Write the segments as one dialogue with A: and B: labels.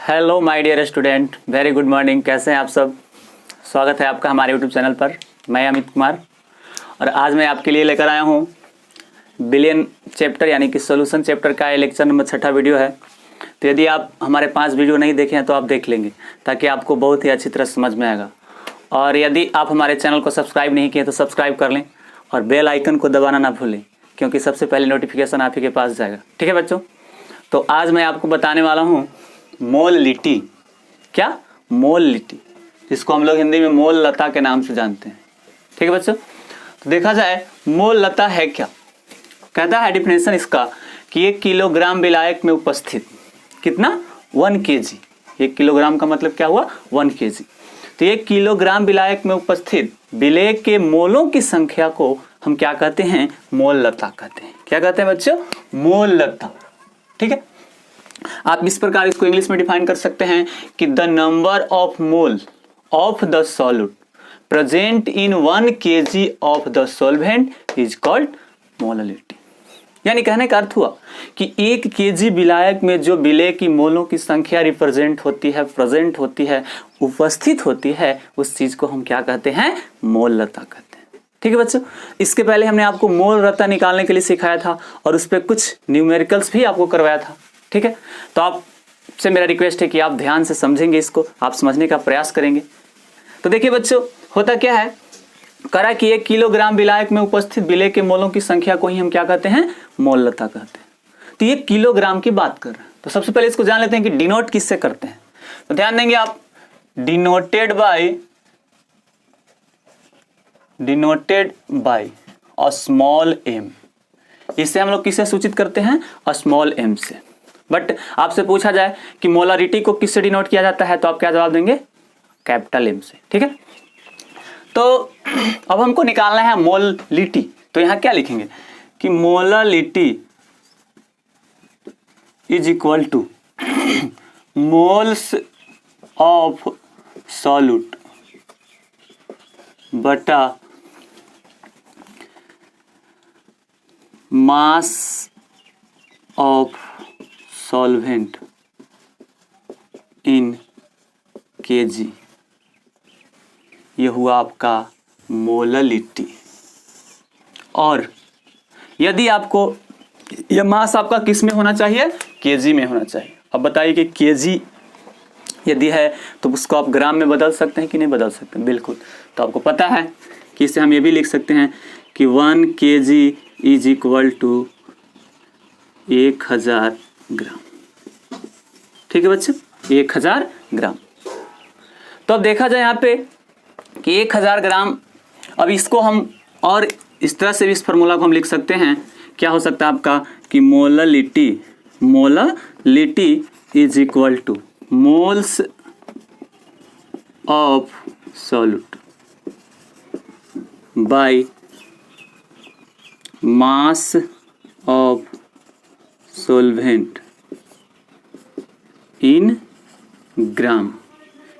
A: Hello my dear student, very good morning. कैसे हैं आप सब? स्वागत है आपका हमारे यूट्यूब चैनल पर। मैं अमित कुमार और आज मैं आपके लिए लेकर आया हूं बिलियन चैप्टर यानी कि सॉल्यूशन चैप्टर का ये लेक्चर नंबर 6ठा वीडियो है। तो यदि आप हमारे 5 वीडियो नहीं देखे हैं तो आप देख लेंगे ताकि आपको बहुत ही अच्छी तरह समझ में आएगा। और यदि आप हमारे चैनल को सब्सक्राइब नहीं किए तो सब्सक्राइब कर लें और बेल आइकन को दबाना ना भूलें, क्योंकि सबसे पहले नोटिफिकेशन आप ही के पास जाएगा। ठीक है बच्चों, तो आज मैं आपको बताने वाला हूँ मोललिटी। क्या? मोललिटी, जिसको हम लोग हिंदी में मोल लता के नाम से जानते हैं। ठीक है बच्चों, तो देखा जाए मोल लता है क्या। कहता है डिफिनेशन इसका कि 1 किलोग्राम विलायक में उपस्थित कितना 1 kg। 1 किलोग्राम का मतलब क्या हुआ 1 kg। तो 1 किलोग्राम विलायक में उपस्थित विलेय के मोलों की संख्या को हम क्या कहते हैं? मोल लता कहते हैं। क्या कहते हैं बच्चों? मोल लता। ठीक है, आप इस प्रकार इसको इंग्लिश में डिफाइन कर सकते हैं कि the number of mole of the solute present in 1 kg of the solvent is called molality. यानी कहने का अर्थ हुआ कि 1 kg विलायक में जो विलेय की मोलों की संख्या रिप्रेजेंट होती है, प्रेजेंट होती है, उपस्थित होती है, उस चीज को हम क्या कहते हैं? मोल लता कहते हैं। ठीक है बच्चों, इसके पहले हमने आपको मोल लता निकालने के लिए सिखाया था और उस पर कुछ न्यूमेरिकल्स भी आपको करवाया था। ठीक है, तो आपसे मेरा रिक्वेस्ट है कि आप ध्यान से समझेंगे, इसको आप समझने का प्रयास करेंगे। तो देखिए बच्चों, होता क्या है, करा कि 1 किलोग्राम विलायक में उपस्थित विलेय के मोलों की संख्या को ही हम क्या कहते हैं? मोल लता कहते हैं। तो ये किलोग्राम की बात कर रहे हैं। तो सबसे पहले इसको जान लेते हैं कि डिनोट किससे करते हैं। तो ध्यान देंगे आप, denoted by a small M. इससे हम लोग किससे सूचित करते हैं? अ स्मॉल एम से। बट आपसे पूछा जाए कि मोलारिटी को किससे डिनोट किया जाता है, तो आप क्या जवाब देंगे? कैपिटल एम से। ठीक है, तो अब हमको निकालना है मोललिटी। तो यहां क्या लिखेंगे कि molality is equal to moles of solute बटा mass of solvent in kg। ये हुआ आपका मोललिटी। और यदि आपको यह मास आपका किस में होना चाहिए? kg में होना चाहिए। अब बताइए कि kg यदि है तो उसको आप ग्राम में बदल सकते हैं कि नहीं बदल सकते? बिल्कुल। तो आपको पता है कि इससे हम ये भी लिख सकते हैं कि 1 kg इज इक्वल टू 1000 ग्राम। ठीक है बच्चे, 1000 ग्राम। तो अब देखा जाए यहाँ पे कि 1000 ग्राम। अब इसको हम और इस तरह से भी इस फार्मूला को हम लिख सकते हैं। क्या हो सकता है आपका कि molality is equal to moles of solute by mass of solvent in gram.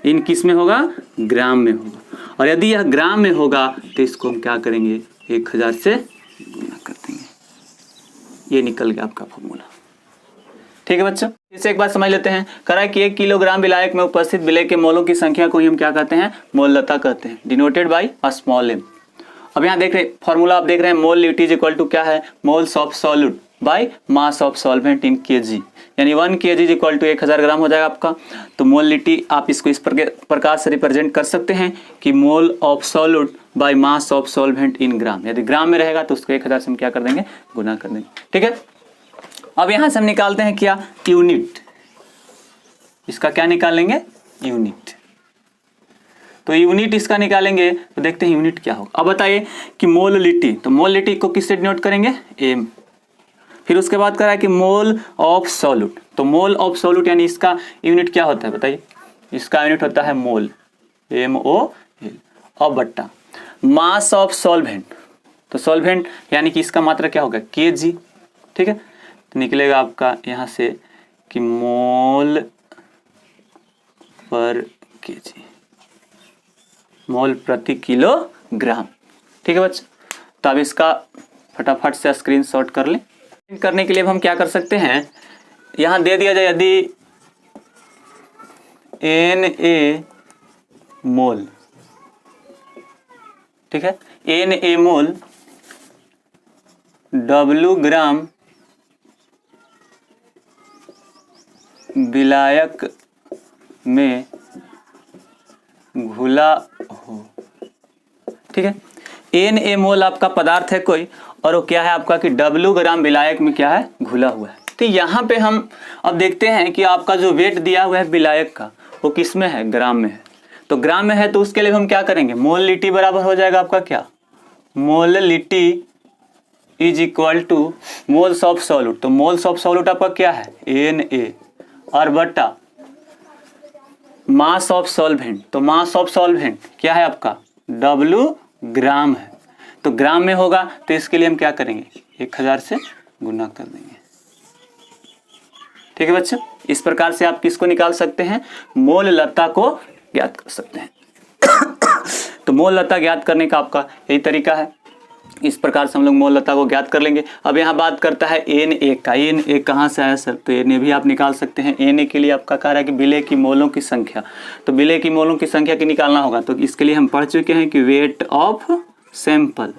A: इन किस में होगा? ग्राम में होगा। और यदि यह ग्राम में होगा तो इसको हम क्या करेंगे? 1000 से गुना कर देंगे। ये निकल गया आपका फॉर्मूला। ठीक है बच्चों, इसे एक बार समझ लेते हैं। करा कि 1 किलोग्राम विलायक में उपस्थित विलेय के मोलों की संख्या को ही हम क्या कहते हैं? मोल लता कहते हैं, denoted by a small M. अब यहाँ देख रहे फॉर्मूला, आप देख रहे हैं मोललिटी इज इक्वल टू क्या है? Moles of solute by mass of solvent in kg। यानी 1 kg इज इक्वल टू 1000 ग्राम हो जाएगा आपका। तो मोललिटी आप इसको इस प्रकार से रिप्रेजेंट कर सकते हैं कि mole of solute by mass of solvent in gram. यदि ग्राम में रहेगा तो उसको 1000 से हम क्या कर देंगे? गुना कर देंगे। ठीक है, अब यहां से हम निकालते हैं क्या? यूनिट। इसका क्या निकालेंगे? यूनिट। तो यूनिट इसका निकालेंगे तो देखते हैं यूनिट क्या होगा। अब बताइए कि मोललिटी, तो मोललिटी को किससे डिनोट करेंगे? एम। फिर उसके बाद करा कि मोल ऑफ सॉल्यूट। तो मोल ऑफ सॉल्यूट यानी इसका यूनिट क्या होता है बताइए? इसका यूनिट होता है मोल, MOL। अब बट्टा मास ऑफ सॉल्वेंट। तो सॉल्वेंट यानी कि इसका मात्रा क्या होगा? kg। ठीक है, तो निकलेगा आपका यहां से कि मोल पर kg, मोल प्रति किलोग्राम। ठीक है बच्चों, तो अब इसका फटाफट से स्क्रीनशॉट कर लें। करने के लिए हम क्या कर सकते हैं, यहाँ दे दिया जाए यदि Na मोल, ठीक है, Na मोल W ग्राम विलायक में घुला हो, ठीक है। Na मोल आपका पदार्थ है कोई, और वो क्या है आपका कि W ग्राम विलायक में क्या है, घुला हुआ है। तो यहाँ पे हम अब देखते हैं कि आपका जो वेट दिया हुआ है विलायक का वो किस में है, ग्राम में है। तो ग्राम में है तो उसके लिए हम क्या करेंगे, मोलिटी बराबर हो जाएगा आपका क्या, molality is equal to moles of solute. तो मोल्स ऑफ सॉल्यूट आपका क्या है Na, और बटा मास ऑफ सॉल्वेंट। तो मास ऑफ सॉल्वेंट क्या है आपका W ग्राम है, तो ग्राम में होगा तो इसके लिए हम क्या करेंगे, 1000 से गुना कर देंगे, ठीक है बच्चों। इस प्रकार से आप किसको निकाल सकते हैं, मोल लता को ज्ञात कर सकते हैं। तो मोल लता ज्ञात करने का आपका यही तरीका है, इस प्रकार से हम लोग मोल लता को ज्ञात कर लेंगे। अब यहाँ बात करता है Na का। Na कहाँ से आया सर, तो Na भी आप निकाल सकते हैं। Na के लिए आपका कह रहा है कि विलेय की मोलों की संख्या, तो विलेय की मोलों की संख्या की निकालना होगा। तो इसके लिए हम पढ़ चुके हैं कि weight of sample,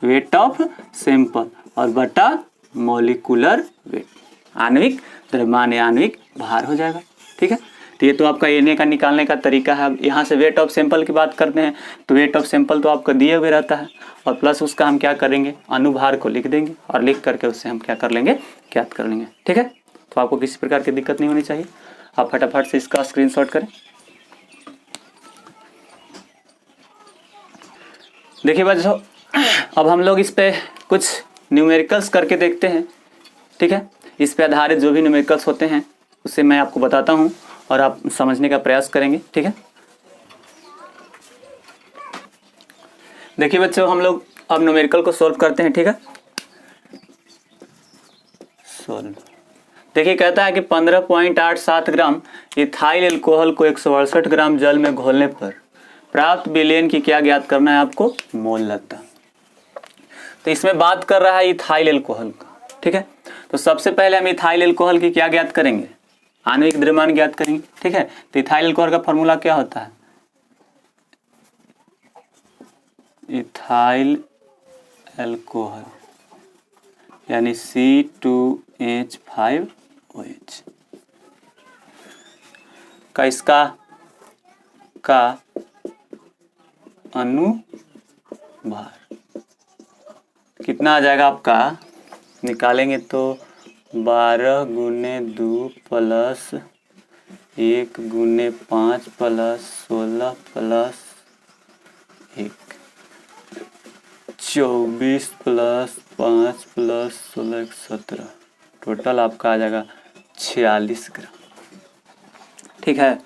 A: weight of sample और बटा मॉलिक्यूलर वेट, आणविक द्रव्यमान या आणविक भार हो जाएगा, ठीक है। तो ये तो आपका Na का निकालने का तरीका है। अब यहाँ से वेट ऑफ सैंपल की बात करते हैं, तो वेट ऑफ सैंपल तो आपका दिए हुए रहता है, और प्लस उसका हम क्या करेंगे, अनुभार को लिख देंगे, और लिख करके उससे हम क्या कर लेंगे, ज्ञात कर लेंगे, ठीक है। तो आपको किसी प्रकार की दिक्कत नहीं होनी चाहिए, आप फटाफट से इसका स्क्रीनशॉट करें। देखिए बच्चों, अब हम लोग इस पे कुछ न्यूमेरिकल्स करके देखते हैं, ठीक है। इस पे आधारित जो भी न्यूमेरिकल्स होते हैं उससे मैं आपको बताता हूँ और आप समझने का प्रयास करेंगे, ठीक है। देखिए बच्चों, हम लोग अब न्यूमेरिकल को सॉल्व करते हैं, ठीक है। सॉल्व, देखिए कहता है कि 15.87 ग्राम इथाइल एल्कोहल को 168 ग्राम जल में घोलने पर प्राप्त विलेयन की क्या ज्ञात करना है आपको, मोल लता। तो इसमें बात कर रहा है इथाइल एल्कोहल का, ठीक है। तो सबसे पहले हम इथाइल एल्कोहल की क्या ज्ञात करेंगे, आणविक द्रव्यमान ज्ञात करेंगे, ठीक है। तो इथाइल एल्कोहल का फॉर्मूला क्या होता है, इथाइल एल्कोहल यानी C2H5OH का इसका का अनुभार कितना आ जाएगा आपका, निकालेंगे तो 12 गुने 2 प्लस 1 गुने 5 plus 16 plus 1, 24 plus 5 plus 16 17, total आपका आ जाएगा 46 ग्राम, ठीक है।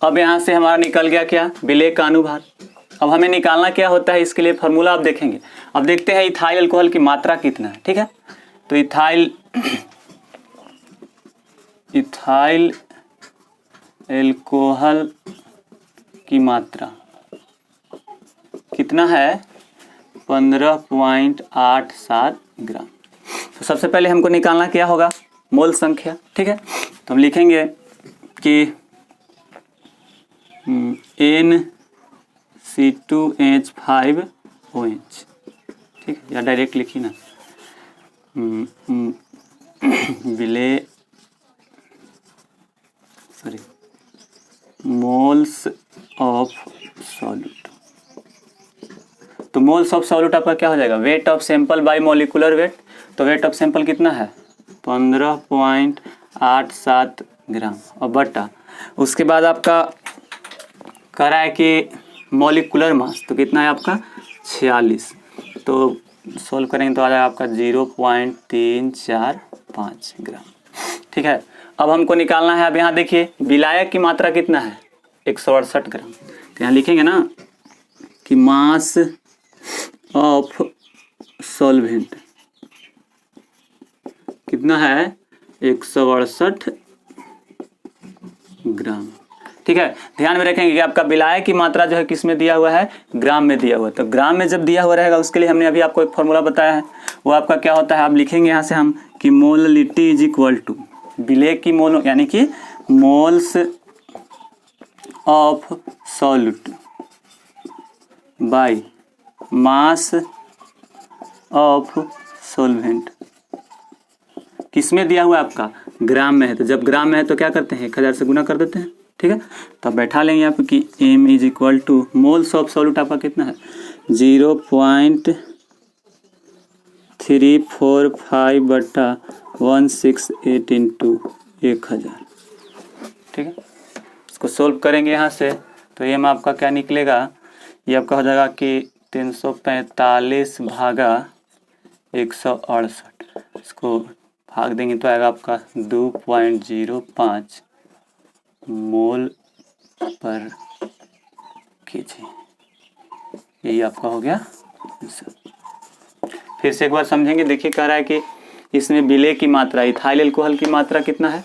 A: अब यहाँ से हमारा निकल गया क्या, विलेय का अनुभार। अब हमें निकालना क्या होता है, इसके लिए फॉर्मूला आप देखेंगे। अब देखते हैं इथाइल एल्कोहल की मात्रा कितना है, ठीक है। तो इथाइल एल्कोहल की मात्रा कितना है, 15.87 ग्राम। तो सबसे पहले हमको निकालना क्या होगा, मोल संख्या, ठीक है। तो हम लिखेंगे कि NC2H5OH, ठीक है, या डायरेक्ट लिखी ना, विलेय मोल्स ऑफ सॉल्यूट। तो मोल्स ऑफ सॉल्यूट आपका क्या हो जाएगा, weight of sample bye molecular weight. तो वेट ऑफ सैंपल कितना है, 15.87 ग्राम, और बटा उसके बाद आपका कह रहा है कि मॉलिक्यूलर मास, तो कितना है आपका 46। तो सोल्व करेंगे तो आ जाएगा आपका 0.345 ग्राम, ठीक है। अब हमको निकालना है, अब यहाँ देखिए विलायक की मात्रा कितना है, 168 ग्राम। तो यहाँ लिखेंगे ना कि मास ऑफ सॉल्वेंट कितना है, 168 ग्राम, ठीक है। ध्यान में रखेंगे कि आपका विलायक की मात्रा जो है किस में दिया हुआ है, ग्राम में दिया हुआ है। तो ग्राम में जब दिया हुआ रहेगा उसके लिए हमने अभी आपको एक फॉर्मूला बताया है, वो आपका क्या होता है, आप लिखेंगे यहाँ से हम कि मोलिटी इज इक्वल टू विलेय की मोल यानी कि moles of solute by mass of solvent. किसमें दिया हुआ है आपका? ग्राम में है। तो जब ग्राम में है तो क्या करते हैं, 1000 से गुना कर देते हैं। ठीक है, तो अब बैठा लेंगे आप कि m is equal to moles of solute आपका कितना है 0.345/168 इंटू 1000। ठीक है, इसको सोल्व करेंगे यहाँ से तो m आपका क्या निकलेगा, ये आपका हो जाएगा कि 345 भागा 168। इसको भाग देंगे तो आएगा आपका 2.05 मोल पर केजी। यही आपका हो गया आंसर। फिर से एक बार समझेंगे। देखिए कह रहा है कि इसमें विलेय की मात्रा, इथाइल अल्कोहल की मात्रा कितना है,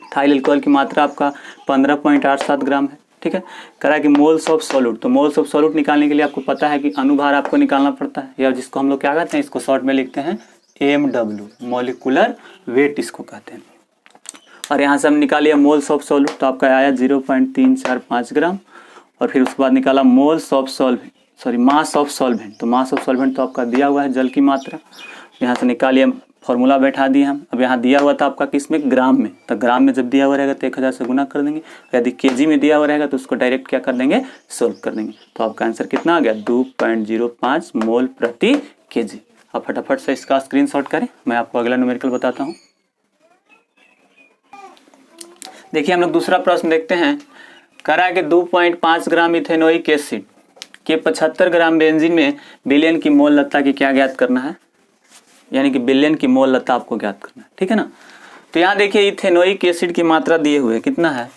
A: इथाइल अल्कोहल की मात्रा आपका 15.87 ग्राम है। ठीक है, कह रहा है कि मोल्स ऑफ सॉल्यूट, तो मोल्स ऑफ सॉल्यूट निकालने के लिए आपको पता है कि अनुभार आपको निकालना पड़ता है, या जिसको हम लोग क्या कहते हैं, इसको शॉर्ट में लिखते हैं MW, मॉलिक्यूलर वेट इसको कहते हैं। और यहाँ से हम निकालिए मोल्स ऑफ सॉल्यूट, तो आपका आया 0.345 ग्राम। और फिर उसके बाद निकाला moles of solvent, sorry mass of solvent, तो मास ऑफ सॉल्वेंट तो आपका दिया हुआ है जल की मात्रा, यहाँ से निकालिए, फॉर्मूला बैठा दिए हम। अब यहाँ दिया हुआ था आपका किस में, ग्राम में, तो ग्राम में जब दिया हुआ रहेगा तो 1000 से गुना कर देंगे। यदि केजी में दिया हुआ रहेगा तो उसको डायरेक्ट क्या कर देंगे, सोल्व कर देंगे। तो आपका आंसर कितना आ गया 2.05 मोल प्रति केजी। आप फटाफट से इसका स्क्रीनशॉट करें, मैं आपको अगला न्यूमेरिकल बताता हूँ। देखिए हम लोग दूसरा प्रश्न देखते हैं। कह रहा है कि 2.5 ग्राम इथेनोइक एसिड के 75 ग्राम बेंजीन में बिलियन की मोल लता की क्या ज्ञात करना है, यानी कि बिलियन की मोल लता आपको ज्ञात करना है। ठीक है ना, तो यहाँ देखिए इथेनोइक एसिड की मात्रा दिए हुए कितना है,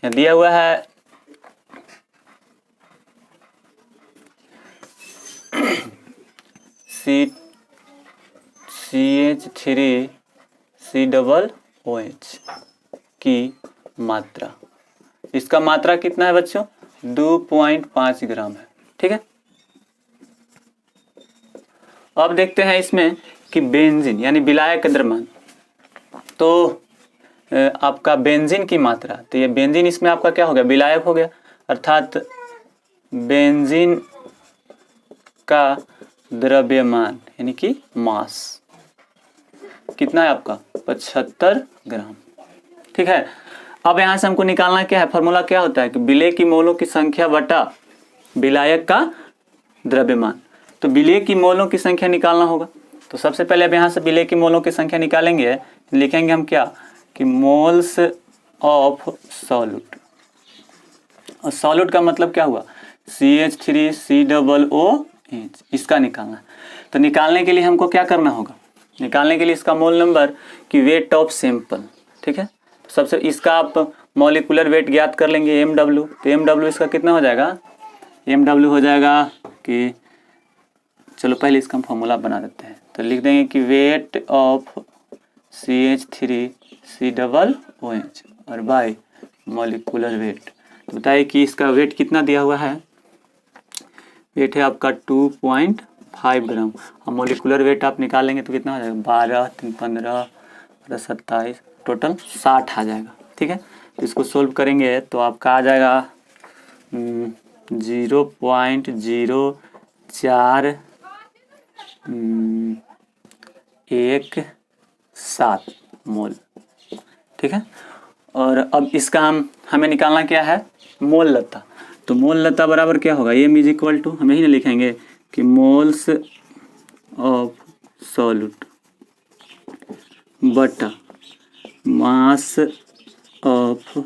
A: यहाँ दिया हुआ है CH3COOH की मात्रा, इसका मात्रा कितना है बच्चों 2.5 ग्राम है। ठीक है, अब देखते हैं इसमें कि बेंजीन यानी विलायक द्रव्यमान, तो आपका बेंजीन की मात्रा, तो ये बेंजीन इसमें आपका क्या हो गया, विलायक हो गया, अर्थात बेंजीन का द्रव्यमान यानी कि मास कितना है आपका 75 ग्राम। ठीक है, अब यहाँ से हमको निकालना क्या है, फॉर्मूला क्या होता है कि विलेय की मोलों की संख्या बटा विलायक का द्रव्यमान। तो विलेय की मोलों की संख्या निकालना होगा, तो सबसे पहले अब यहाँ से विलेय की मोलों की संख्या निकालेंगे, लिखेंगे हम क्या कि मोल्स ऑफ सॉल्यूट, और सॉल्यूट का मतलब क्या हुआ CH3COOH, इसका निकालना है। तो निकालने के लिए हमको क्या करना होगा, निकालने के लिए इसका मोल नंबर की वेट ऑफ सैंपल। ठीक है, सबसे इसका आप मॉलिक्यूलर वेट ज्ञात कर लेंगे MW, तो MW इसका कितना हो जाएगा, MW हो जाएगा कि चलो पहले इसका हम फॉर्मूला बना देते हैं, तो लिख देंगे कि वेट ऑफ CH3COOH और बाय मॉलिक्यूलर वेट। तो बताइए कि इसका वेट कितना दिया हुआ है, वेट है आपका 2.5 ग्राम, और मॉलिक्यूलर वेट आप निकालेंगे तो कितना हो जाएगा 12 3 15 27, टोटल 60 आ जाएगा। ठीक है, तो इसको सोल्व करेंगे तो आपका आ जाएगा 0.0417 मोल। ठीक है, और अब इसका हमें निकालना क्या है, मोल लता, तो मोल लता बराबर क्या होगा, M इज इक्वल टू, हम यही ना लिखेंगे कि मोल्स ऑफ सॉल्यूट बटा मास ऑफ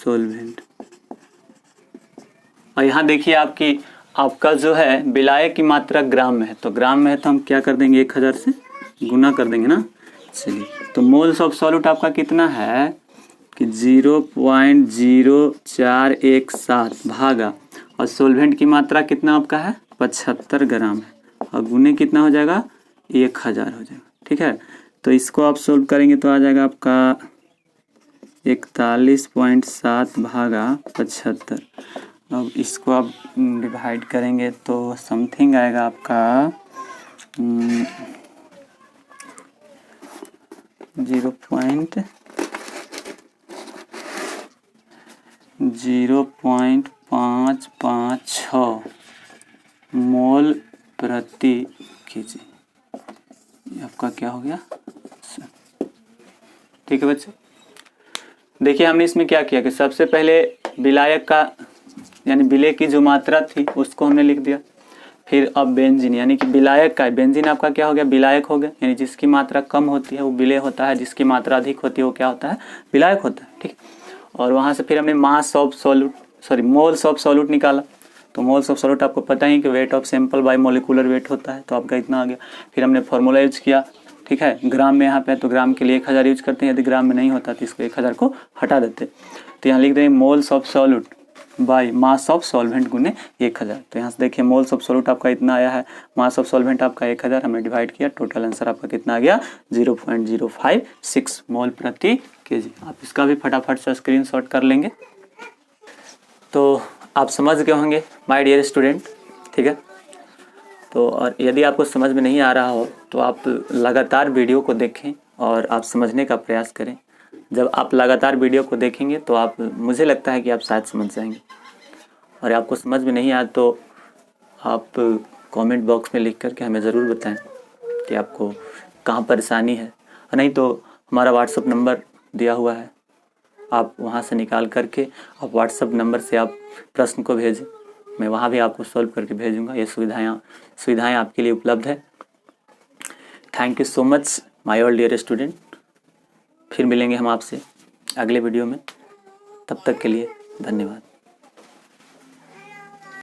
A: सॉल्वेंट। और यहाँ देखिए आपका जो है विलायक की मात्रा ग्राम में है, तो ग्राम में है तो हम क्या कर देंगे 1000 से गुना कर देंगे ना। चलिए, तो मोल्स ऑफ सॉल्यूट आपका कितना है कि 0.0417 भागा, और सॉल्वेंट की मात्रा कितना आपका है 75 ग्राम है, और गुने कितना हो जाएगा 1000 हो जाएगा। ठीक है, तो इसको आप सोल्व करेंगे तो आ जाएगा आपका 41.7 भागा 75। अब इसको आप डिवाइड करेंगे तो समथिंग आएगा आपका 0.0 0.556 मोल प्रति केजी। ये आपका क्या हो गया? ठीक है बच्चे, देखिए हमने इसमें क्या किया कि सबसे पहले विलायक का यानी विलेय की जो मात्रा थी उसको हमने लिख दिया। फिर अब बेंजीन यानी कि विलायक का, बेंजीन आपका क्या हो गया? विलायक हो गया। यानी जिसकी मात्रा कम होती है वो विलेय होता है, जिसकी मात्रा अधिक होती है वो क्या होता है? विलायक होता है। ठीक, और वहाँ से फिर हमने mass of solute moles of solute निकाला। तो मोल्स ऑफ सॉल्यूट आपको पता ही कि weight of sample bye molecular weight होता है, तो आपका इतना आ गया। फिर हमने फॉर्मूला यूज किया, ठीक है, ग्राम में यहाँ पे तो ग्राम के लिए 1000 यूज करते हैं, यदि ग्राम में नहीं होता तो इसको 1000 को हटा देते। तो यहाँ लिख देंगे moles of solute by mass of solvent गुने 1000। तो यहाँ से देखिए मोल्स ऑफ सॉल्यूट आपका इतना आया है, मास ऑफ सॉल्वेंट आपका 1000, हमने डिवाइड किया, टोटल आंसर आपका कितना आ गया? 0.056 मोल प्रति केजी। आप इसका भी फटाफट से स्क्रीनशॉट कर लेंगे। तो आप समझ गए होंगे माय डियर स्टूडेंट, ठीक है। तो और यदि आपको समझ में नहीं आ रहा हो तो आप लगातार वीडियो को देखें और आप समझने का प्रयास करें। जब आप लगातार वीडियो को देखेंगे तो आप, मुझे लगता है कि आप शायद समझ जाएंगे। और आपको समझ में नहीं आया तो आप कमेंट बॉक्स में लिख करके हमें ज़रूर बताएं कि आपको कहाँ परेशानी है। और नहीं तो हमारा व्हाट्सअप नंबर दिया हुआ है, आप वहाँ से निकाल करके आप व्हाट्सअप नंबर से आप प्रश्न को भेजें, मैं वहाँ भी आपको सॉल्व करके भेजूँगा। ये सुविधाएँ आपके लिए उपलब्ध है। Thank you so much my all dear student. फिर मिलेंगे हम आपसे अगले वीडियो में, तब तक के लिए धन्यवाद।